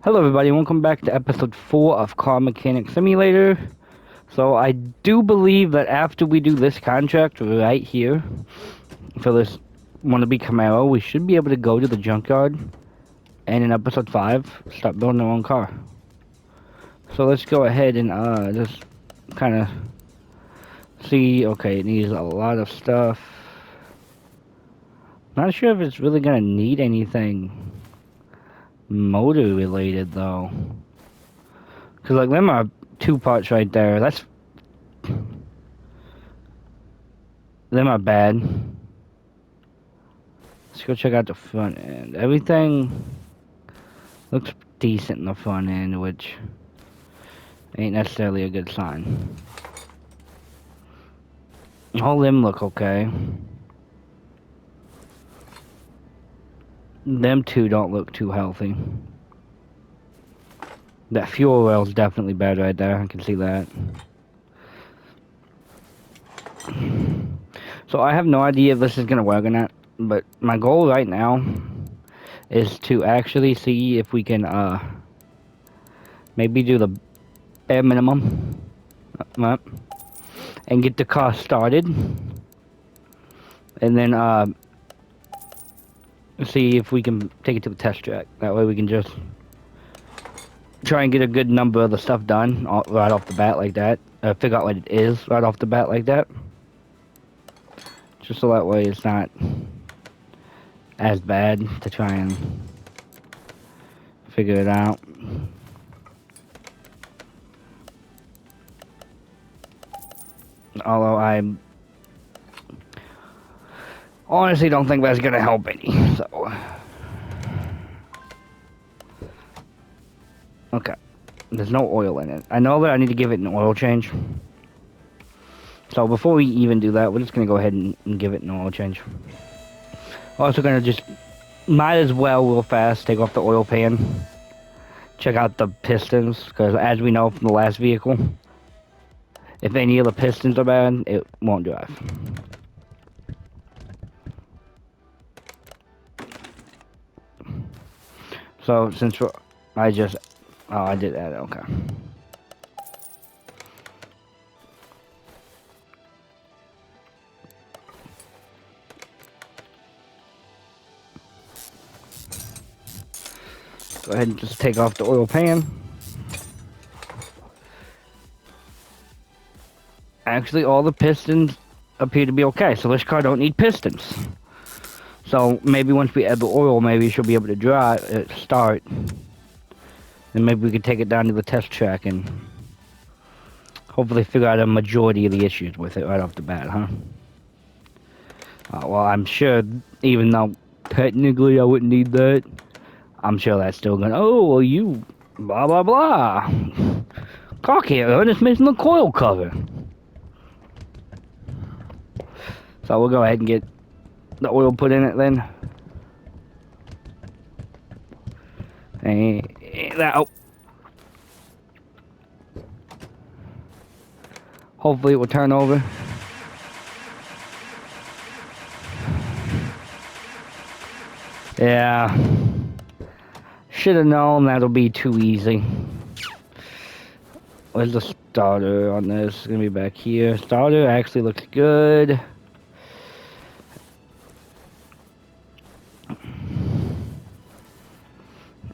Hello everybody, welcome back to episode 4 of Car Mechanic Simulator. So I do believe that after we do this contract right here, for this wannabe Camaro, we should be able to go to the junkyard and in episode 5, start building our own car. So let's go ahead and just kind of see. Okay, it needs a lot of stuff. Not sure if it's really going to need anything motor related though. Because like them are 2 parts right there. Them are bad. Let's go check out the front end. Everything looks decent in the front end, which ain't necessarily a good sign. All them look okay. Them two don't look too healthy. That fuel rail's definitely bad right there. I can see that. So I have no idea if this is gonna work or not, but my goal right now is to actually see if we can maybe do the bare minimum and get the car started, and then see if we can take it to the test track. That way we can just try and get a good number of the stuff done right off the bat like that. Figure out what it is right off the bat like that. Just so that way it's not as bad to try and figure it out. Although I honestly don't think that's gonna help any, so. Okay. There's no oil in it. I know that I need to give it an oil change. So before we even do that, we're just gonna go ahead and give it an oil change. Also gonna just, might as well real fast, take off the oil pan. Check out the pistons, because as we know from the last vehicle, if any of the pistons are bad, it won't drive. So since I did that, okay. Go ahead and just take off the oil pan. Actually, all the pistons appear to be okay, so this car don't need pistons. So maybe once we add the oil, maybe she'll be able to start. And maybe we could take it down to the test track and hopefully figure out a majority of the issues with it right off the bat, huh? Well, I'm sure, even though technically I wouldn't need that, I'm sure that's still gonna, oh, well, you, blah, blah, blah. Car can't run, it's missing the coil cover. So we'll go ahead and get the oil put in it then. And that, oh. Hopefully it will turn over. Yeah. Should have known that'll be too easy. Where's the starter on this? It's gonna be back here. Starter actually looks good.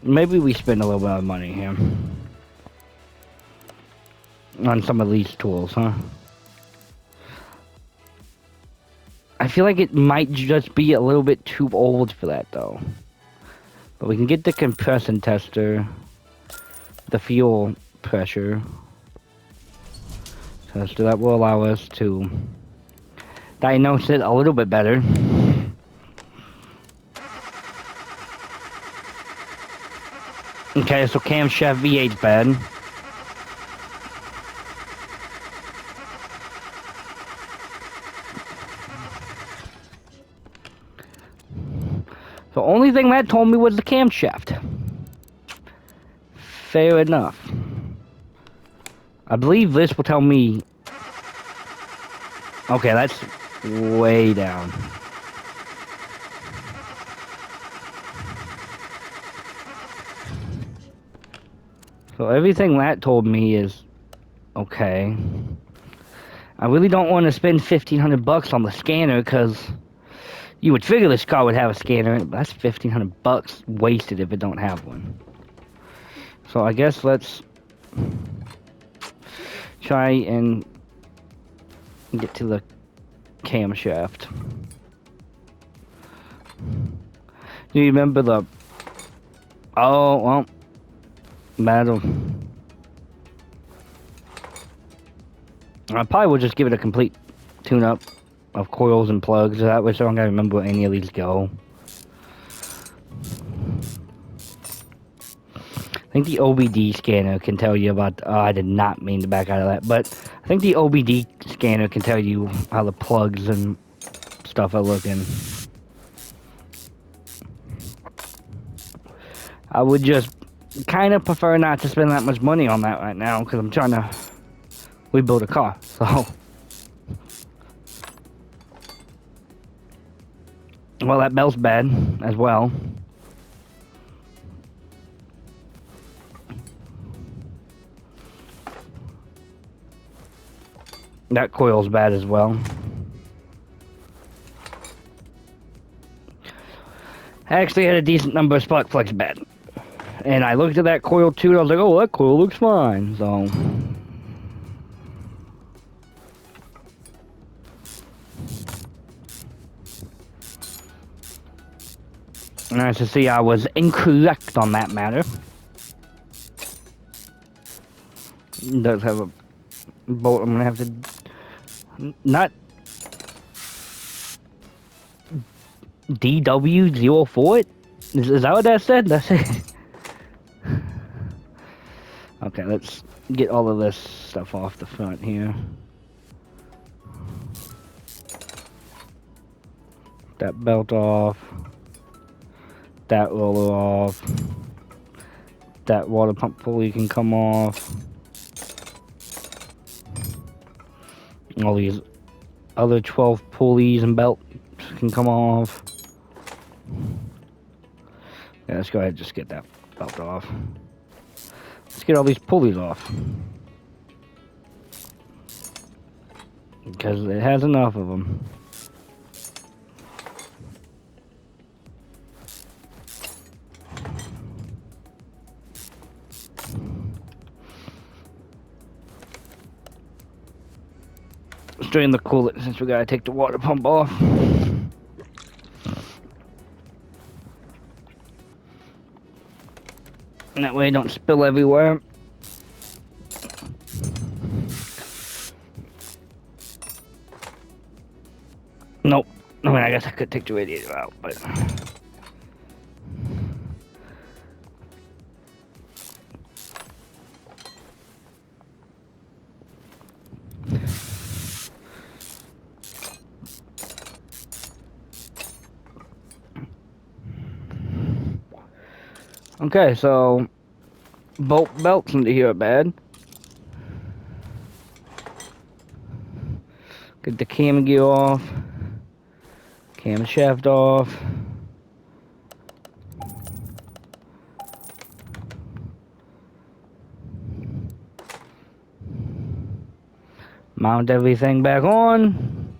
Maybe we spend a little bit of money here on some of these tools, huh? I feel like it might just be a little bit too old for that, though. But we can get the compression tester, the fuel pressure tester. That will allow us to diagnose it a little bit better. Okay, so camshaft V8's bad. The only thing that told me was the camshaft. Fair enough. I believe this will tell me... Okay, that's way down. So everything that told me is okay. I really don't want to spend $1,500 on the scanner because you would figure this car would have a scanner. But that's $1,500 wasted if it don't have one. So I guess let's try and get to the camshaft. Do you remember the... Oh, well, battle. I probably would just give it a complete tune-up of coils and plugs. That way, so I don't gotta remember where any of these go. I think the OBD scanner can tell you about... Oh, I did not mean to back out of that, but I think the OBD scanner can tell you how the plugs and stuff are looking. I would just kind of prefer not to spend that much money on that right now because I'm trying to rebuild a car, so... Well, that belt's bad as well. That coil's bad as well. I actually had a decent number of spark plugs bad. And I looked at that coil too, and I was like, oh, that coil looks fine, so... Nice to see I was incorrect on that matter. It does have a bolt I'm gonna have to... Not... DW04? Is that what that said? That's it. Okay, let's get all of this stuff off the front here. That belt off. That roller off. That water pump pulley can come off. All these other 12 pulleys and belts can come off. Yeah, let's go ahead and just get that belt off. Let's get all these pulleys off. Because it has enough of them. Strain the coolant since we gotta take the water pump off. And that way it don't spill everywhere. Nope. I mean, I guess I could take the radiator out, but... Okay, so... bolt belts into here are bad. Get the cam gear off. Camshaft off. Mount everything back on.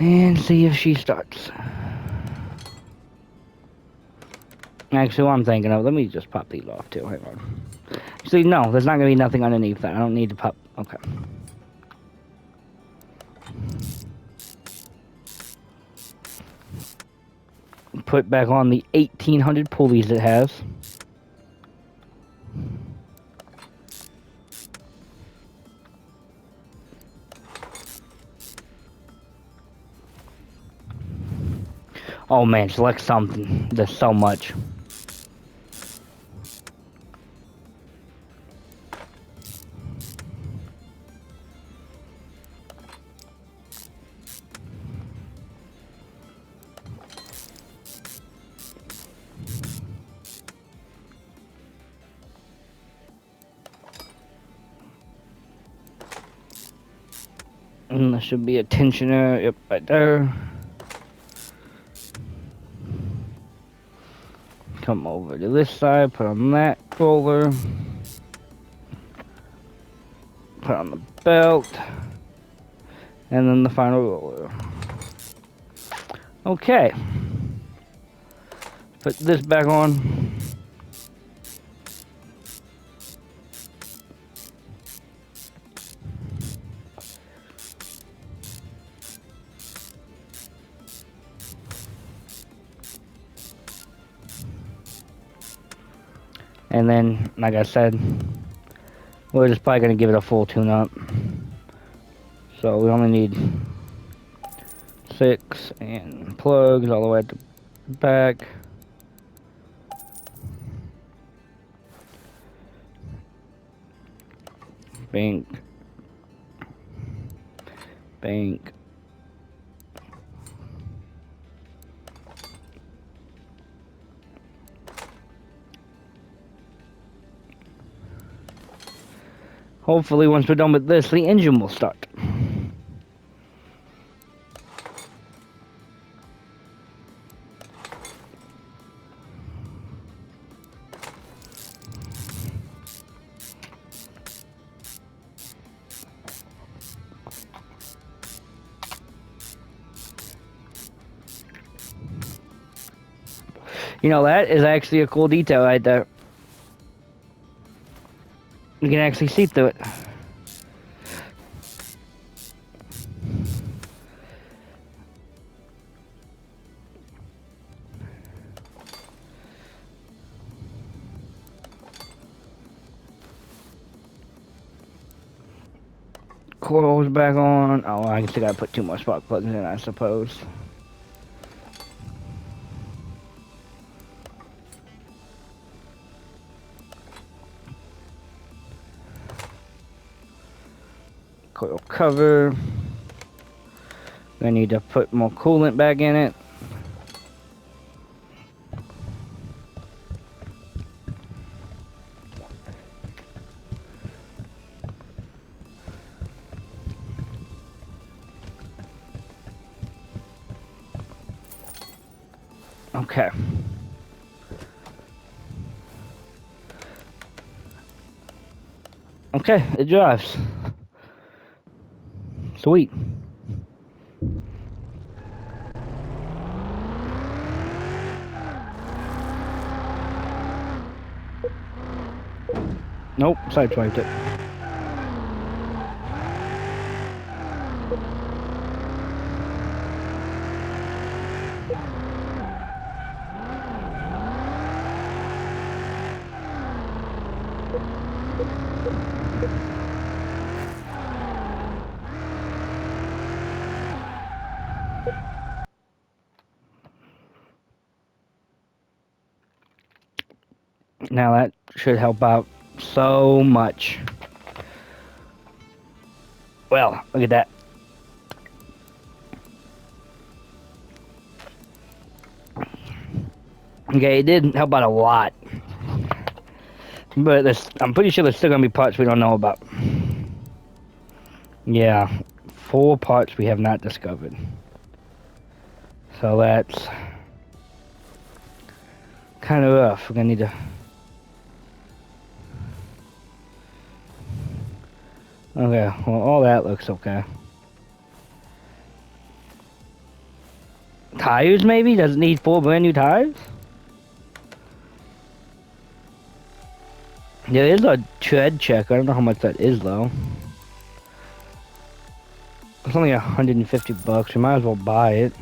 And see if she starts. Actually, what I'm thinking of, let me just pop these off too. Hang on. See, no, there's not going to be nothing underneath that. I don't need to pop. Okay. Put back on the 1,800 pulleys it has. Oh man, select something. There's so much. And there should be a tensioner, yep, right there. come over to this side, put on that roller, put on the belt, and then the final roller. Okay. Put this back on. And then, like I said, we're just probably going to give it a full tune-up. So we only need 6 and plugs all the way at the back. Bank. Bank. Hopefully once we're done with this, the engine will start. You know, that is actually a cool detail right there. You can actually see through it. Coils back on. Oh, I still gotta put 2 more spark plugs in, I suppose. Coil cover. I need to put more coolant back in it. Okay. Okay, it drives. Sweet. Nope, sideswiped it. Now that should help out so much. Well, look at that. Okay, it did help out a lot. But I'm pretty sure there's still going to be parts we don't know about. Yeah, 4 parts we have not discovered. So that's kind of rough. We're going to need to... Okay, well, all that looks okay. Tires, maybe? Does it need 4 brand new tires? There is a tread check. I don't know how much that is, though. It's only $150. We might as well buy it.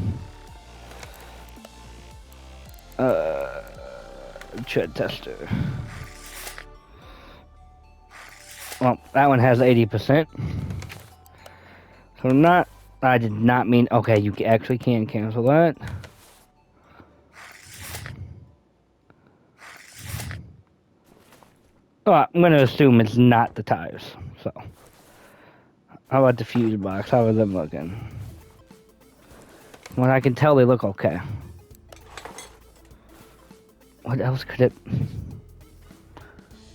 Tread tester. Well, that one has 80%. So not... I did not mean... Okay, you actually can cancel that. Well, I'm going to assume it's not the tires. So, how about the fuse box? How are them looking? Well, I can tell they look okay. What else could it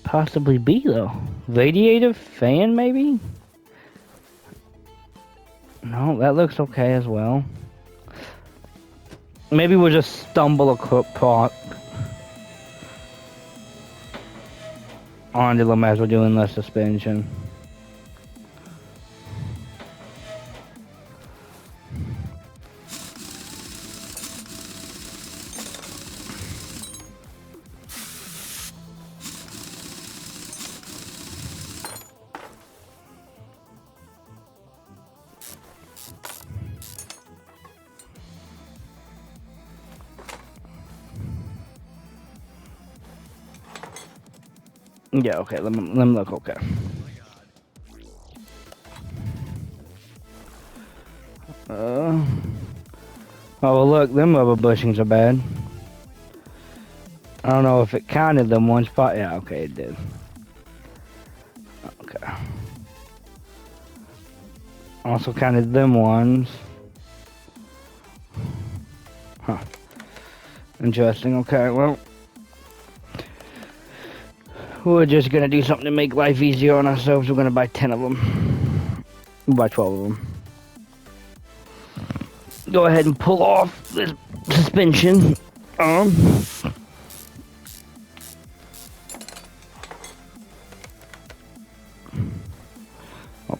possibly be, though? Radiator fan, maybe? No, that looks okay as well. Maybe we'll just stumble across... onto them as we're doing the suspension. Yeah, okay, let me look, okay. Oh, well, look, them rubber bushings are bad. I don't know if it counted them one spot. Yeah, okay, it did. Okay. Also counted them ones. Huh. Interesting, okay, well. We're just gonna do something to make life easier on ourselves. We're gonna buy 10 of them. We'll buy 12 of them. Go ahead and pull off this suspension. Oh,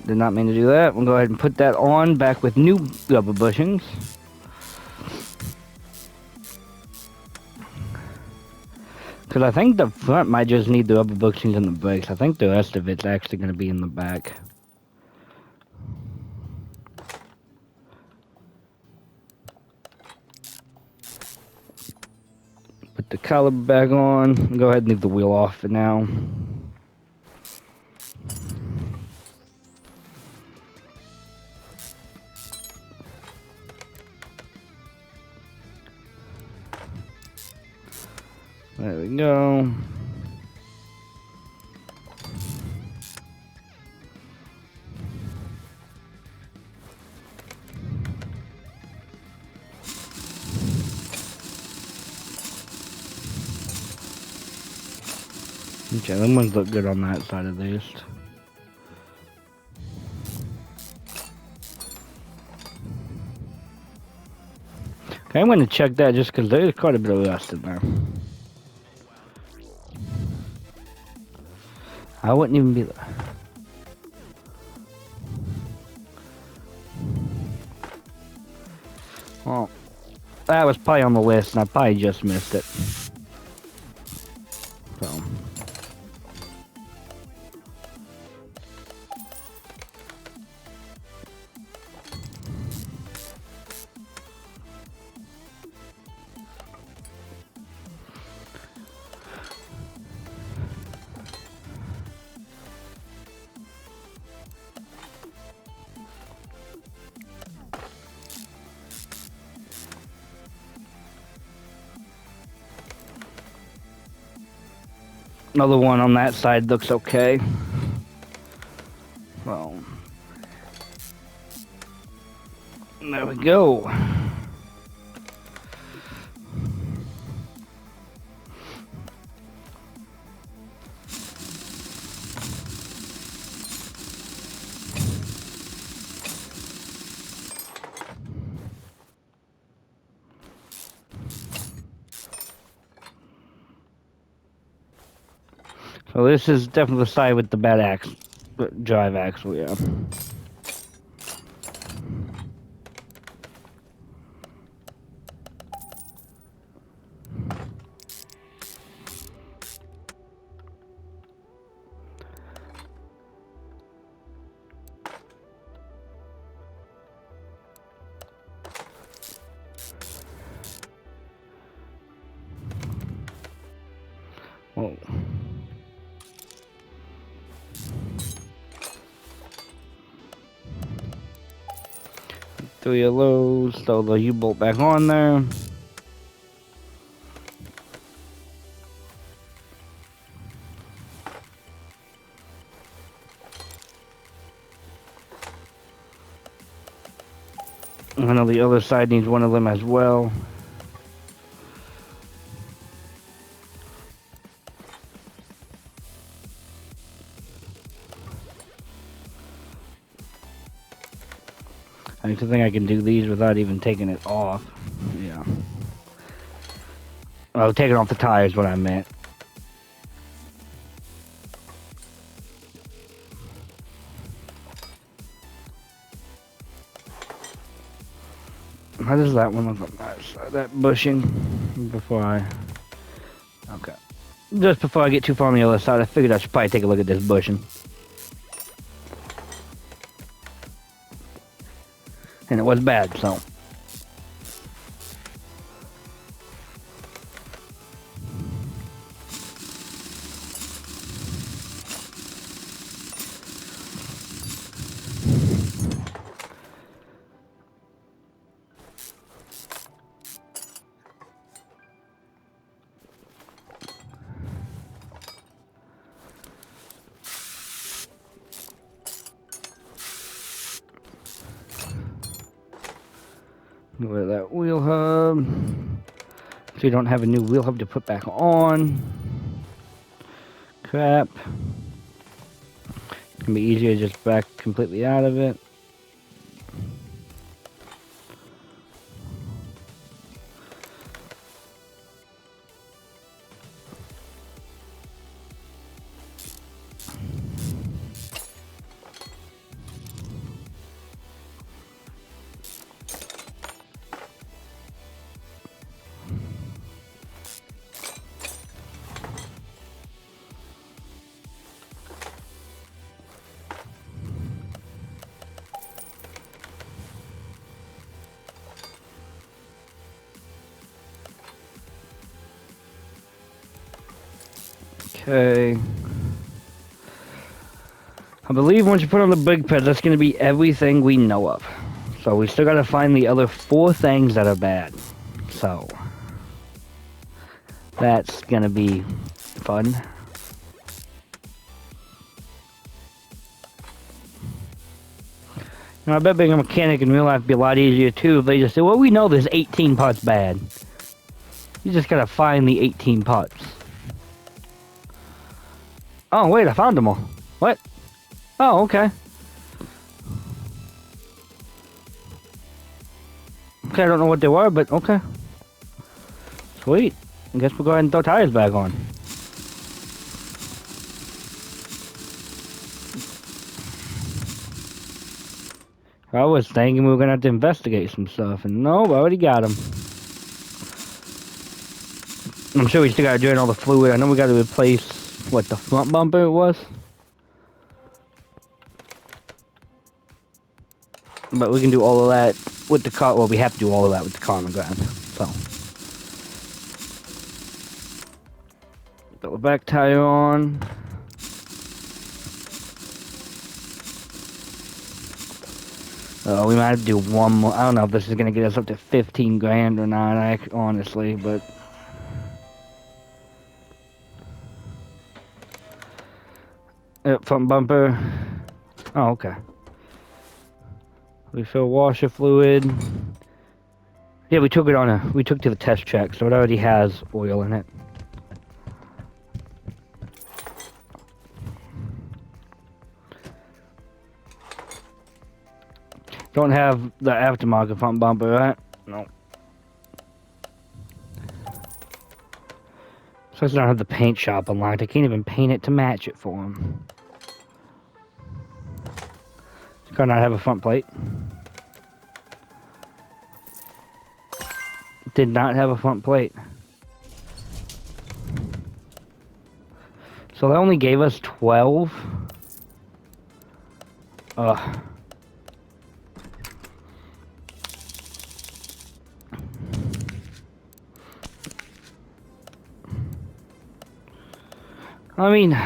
did not mean to do that. We'll go ahead and put that on back with new rubber bushings. Because I think the front might just need the rubber bushings and the brakes. I think the rest of it's actually going to be in the back. Put the caliper back on. Go ahead and leave the wheel off for now. There we go. Okay, them ones look good on that side at least. Okay, I'm going to check that just because there's quite a bit of rust in there. I wouldn't even be there. Well, that was probably on the list and I probably just missed it. So. Another one on that side looks okay. Well, there we go. So this is definitely the side with the bad axle, drive axle, yeah. Whoa. Three of those, throw the U-bolt back on there. I know the other side needs one of them as well. I think I can do these without even taking it off. Yeah. Oh, taking off the tires, what I meant. How does that one look on that side? That bushing before I... Okay. Just before I get too far on the other side, I figured I should probably take a look at this bushing. And it was bad, so... Get rid of that wheel hub. So you don't have a new wheel hub to put back on. Crap. It's gonna be easier to just back completely out of it. Okay. I believe once you put on the brake pad, that's going to be everything we know of. So we still got to find the other 4 things that are bad. So that's going to be fun. Now, I bet being a mechanic in real life would be a lot easier too if they just say, well, we know there's 18 parts bad. You just got to find the 18 parts. Oh, wait, I found them all. What? Oh, okay. Okay, I don't know what they were, but okay. Sweet. I guess we'll go ahead and throw tires back on. I was thinking we were gonna have to investigate some stuff, and no, I already got them. I'm sure we still gotta drain all the fluid. I know we gotta replace, what, the front bumper it was? But we can do all of that with the car. Well, we have to do all of that with the car on the ground. So. Put the back tire on. We might have to do one more. I don't know if this is going to get us up to 15 grand or not, honestly, but... front bumper. Oh, okay. Refill washer fluid. Yeah, we took it we took to the test track, so it already has oil in it. Don't have the aftermarket front bumper, right? No. So I don't have the paint shop unlocked. I can't even paint it to match it for him. Does the car not have a front plate? Did not have a front plate. So they only gave us 12? Ugh. I mean,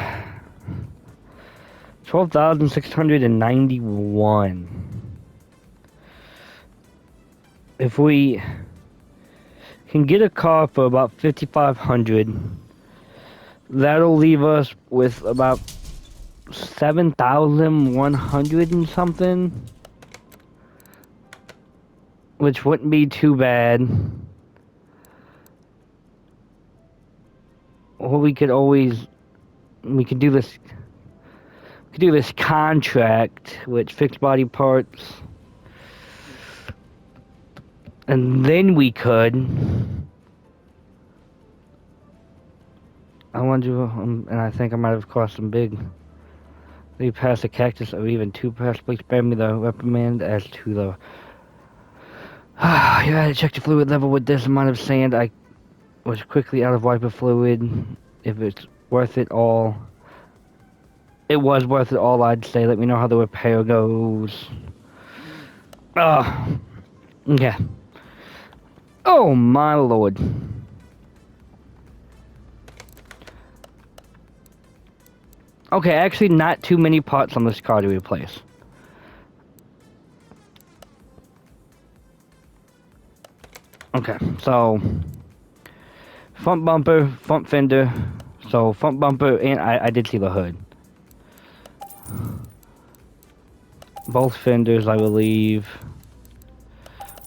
12,691. If we can get a car for about 5,500, that'll leave us with about 7,100 and something, which wouldn't be too bad. Or we could do this. We could do this contract with fixed body parts, and then we could. I wonder, and I think I might have crossed some big. Maybe past the cactus, or even 2 past. Please spare me the reprimand as to the You had to check the fluid level with this amount of sand. I was quickly out of wiper fluid. If it's worth it all. It was worth it all, I'd say. Let me know how the repair goes. Yeah. Oh, my lord. Okay, actually not too many parts on this car to replace. Okay, so front bumper, front fender. So front bumper, and I did see the hood. Both fenders, I believe.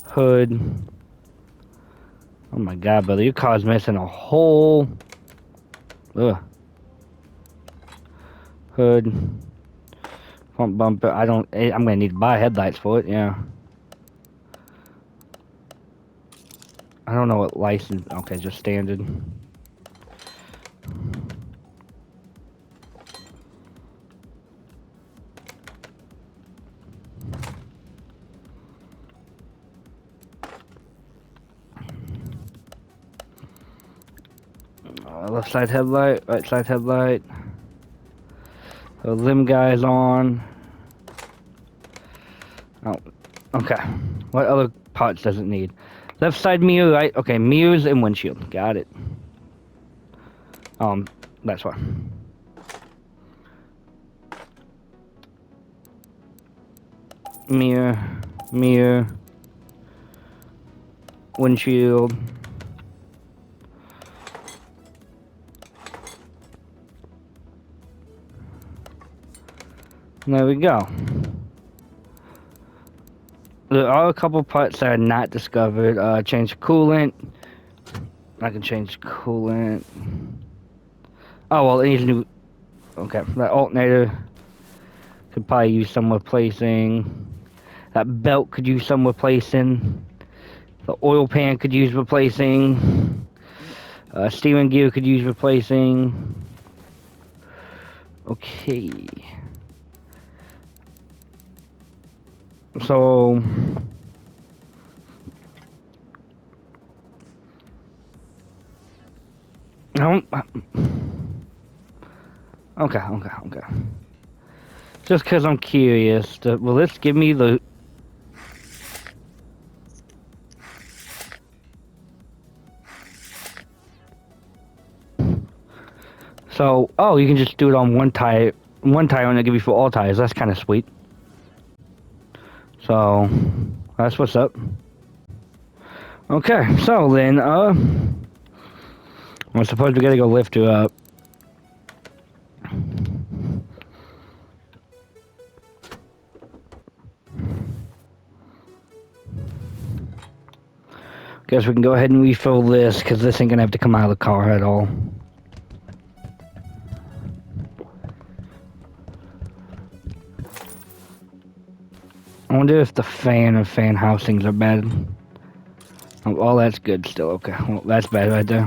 Hood. Oh my god, brother, your car's missing a whole... Ugh. Hood. Front bumper, I'm gonna need to buy headlights for it, yeah. I don't know what license... Okay, just standard. Left side headlight, right side headlight. The limb guy's on. Oh, okay. What other parts does it need? Left side mirror, right? Okay, mirrors and windshield. Got it. That's one. Mirror, mirror, windshield. There we go. There are a couple parts that are not discovered. Change coolant. I can change coolant. Oh, well, it needs new... Okay, that alternator could probably use some replacing. That belt could use some replacing. The oil pan could use replacing. Steering gear could use replacing. Okay. So... Okay. Just because I'm curious, will this give me the... So, oh, you can just do it on one tire and it'll give you for all tires. That's kind of sweet. So, that's what's up. Okay, so then, I suppose we gotta go lift her up. Guess we can go ahead and refill this, because this ain't gonna have to come out of the car at all. I wonder if the fan or fan housings are bad. Oh, all that's good still. Okay, well, that's bad right there.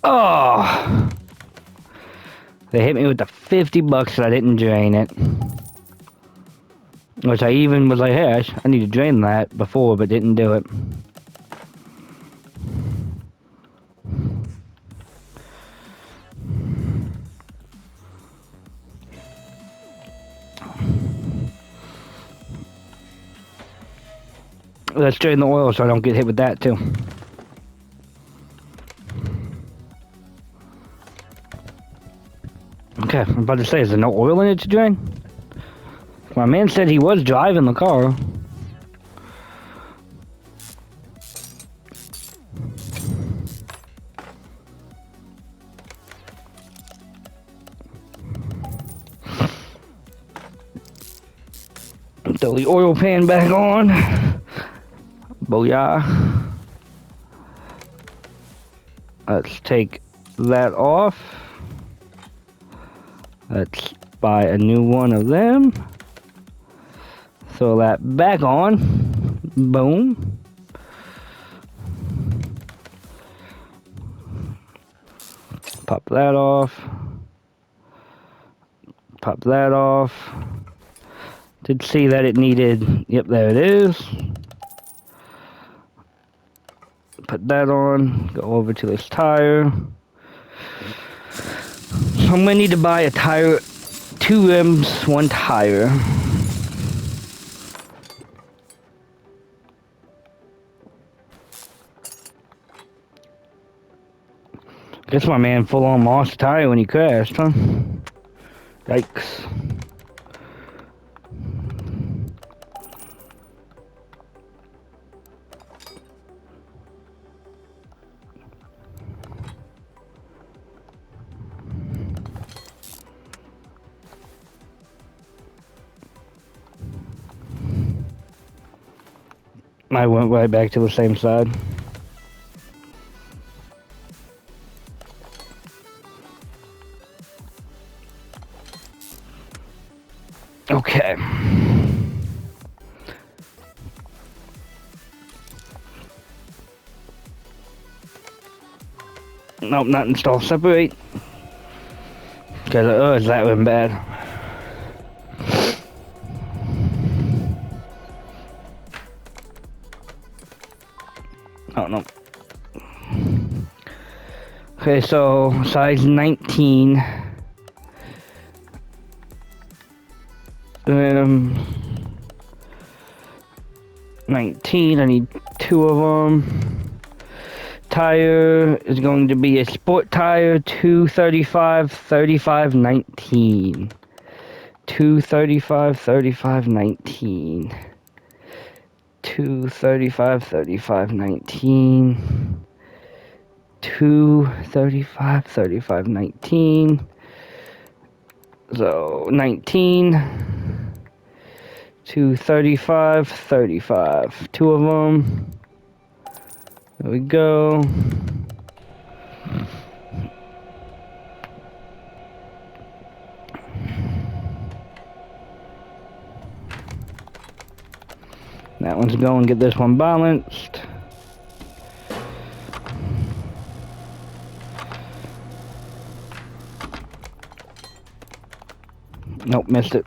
Oh! They hit me with the $50 that I didn't drain it. Which I even was like, hey, I need to drain that before, but didn't do it. Let's drain the oil so I don't get hit with that too. Okay, I'm about to say, is there no oil in it to drain? My man said he was driving the car. Throw the oil pan back on. Booyah. Let's take that off. Let's buy a new one of them. Throw that back on. Boom. Pop that off. Pop that off. Did see that it needed... Yep, there it is. Put that on. Go over to this tire. So I'm gonna need to buy a tire, 2 rims, 1 tire. Guess my man full on lost a tire when he crashed, huh? Yikes. I went right back to the same side. Okay. Nope, not install separate. Cause is that one bad? Oh no. Okay, so size 19. 19. I need 2 of them. Tire is going to be a sport tire, 235, 35, 19. 235, 35, 19. 235, 35, 19. 235, 35, 19. So 19. 235, 35. 2 of them. There we go. That one's going, get this one balanced. Nope, missed it.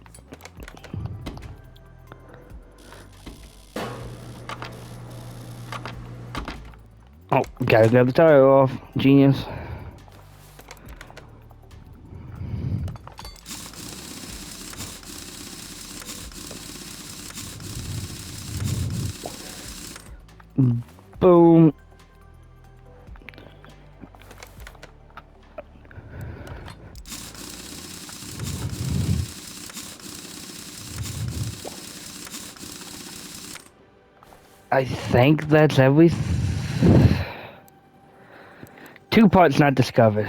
Oh, gotta grab the tire off. Genius. Boom. I think that's everything. 2 parts not discovered.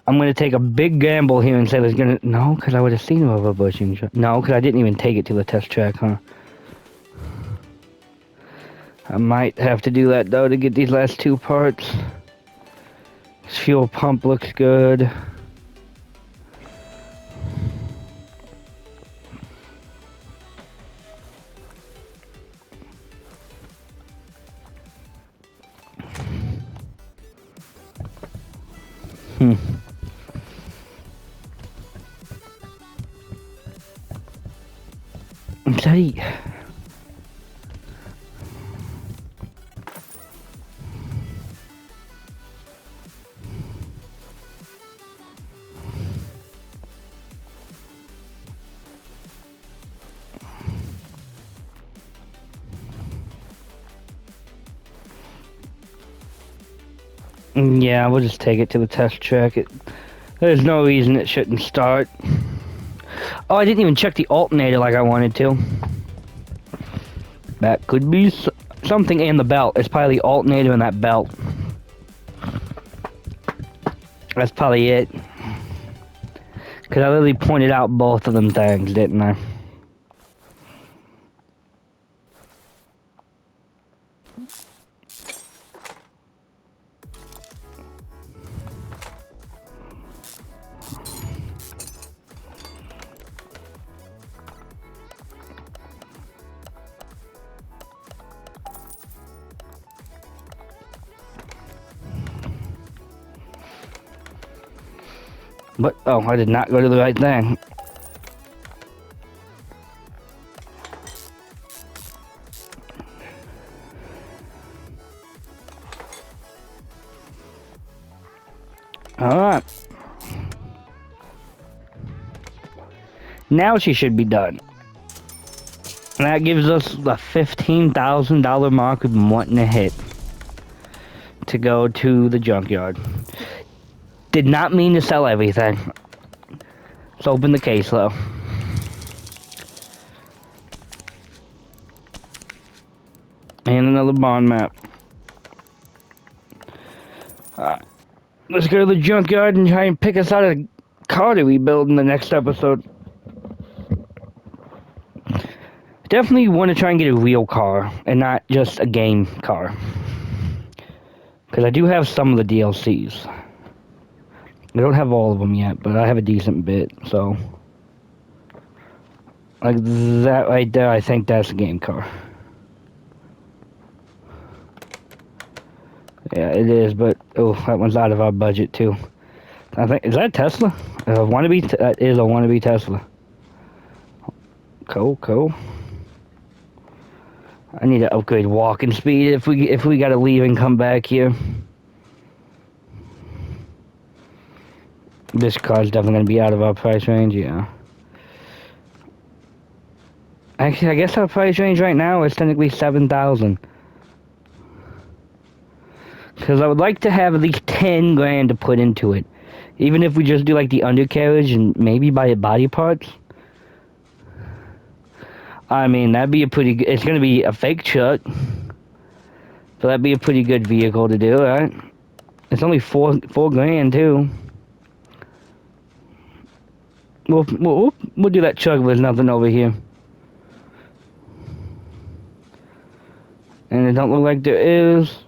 I'm gonna take a big gamble here and say there's gonna... No, because I would have seen over bushing. No, because I didn't even take it to the test track, huh? I might have to do that, though, to get these last 2 parts. This fuel pump looks good. Tight. Yeah, we'll just take it to the test track. There's no reason it shouldn't start. Oh, I didn't even check the alternator like I wanted to. That could be something in the belt. It's probably the alternator and that belt. That's probably it. Because I literally pointed out both of them things, didn't I? But, oh, I did not go to the right thing. Alright. Now she should be done. And that gives us the $15,000 mark we've been wanting to hit. To go to the junkyard. Did not mean to sell everything. Let's open the case though. And another bond map. Alright. Let's go to the junkyard and try and pick us out a car to rebuild in the next episode. Definitely want to try and get a real car and not just a game car. Because I do have some of the DLCs. I don't have all of them yet, but I have a decent bit, so. Like that right there, I think that's a game car. Yeah, it is, but oh, that one's out of our budget too. I think, is that a Tesla? That is a wannabe Tesla. Cool. I need to upgrade walking speed if we gotta leave and come back here. This car's definitely gonna be out of our price range, yeah. Actually, I guess our price range right now is technically $7,000. Because I would like to have at least 10 grand to put into it. Even if we just do like the undercarriage and maybe buy body parts. I mean, that'd be a pretty good, it's gonna be a fake truck. So that'd be a pretty good vehicle to do, right? It's only four grand too. We'll do that truck if there's nothing over here. And it don't look like there is.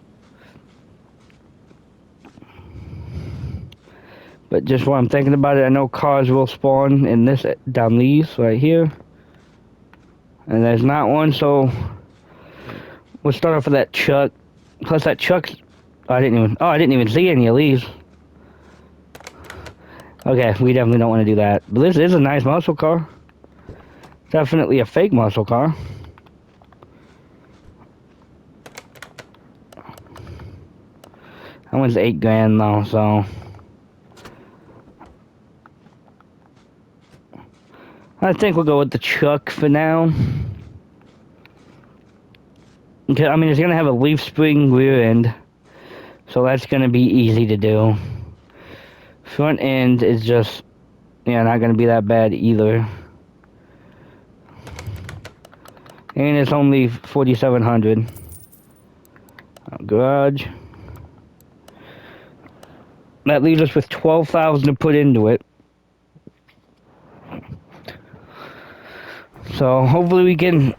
But just while I'm thinking about it, I know cars will spawn in this, down these, right here. And there's not one, so we'll start off with that truck. Plus that truck's, I didn't even see any of these. Okay, we definitely don't want to do that. But this is a nice muscle car. Definitely a fake muscle car. That one's 8 grand though, so. I think we'll go with the truck for now. Okay, I mean, it's gonna have a leaf spring rear end, so that's gonna be easy to do. Front end is just, yeah, not gonna be that bad either. And it's only 4,700. Garage. That leaves us with 12,000 to put into it. So hopefully we can.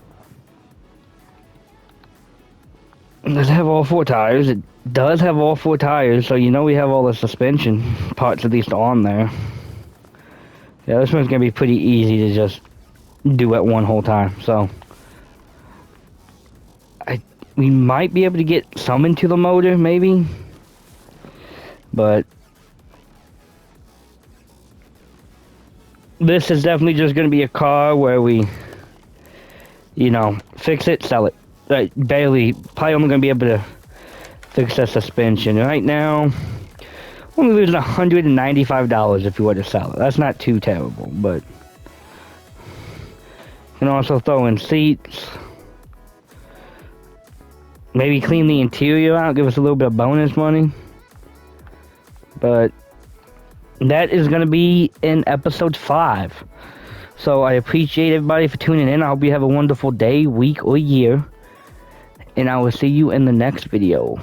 Does it have all 4 tires? It does have all 4 tires, so you know we have all the suspension parts at least on there. Yeah, this one's gonna be pretty easy to just do at one whole time. So we might be able to get some into the motor, maybe, but this is definitely just gonna be a car where we, you know, fix it, sell it. Like, probably only gonna be able to fix the suspension. Right now, only losing $195 if you were to sell it. That's not too terrible, but you can also throw in seats. Maybe clean the interior out, give us a little bit of bonus money. But that is gonna be in episode 5. So I appreciate everybody for tuning in. I hope you have a wonderful day, week, or year. And I will see you in the next video.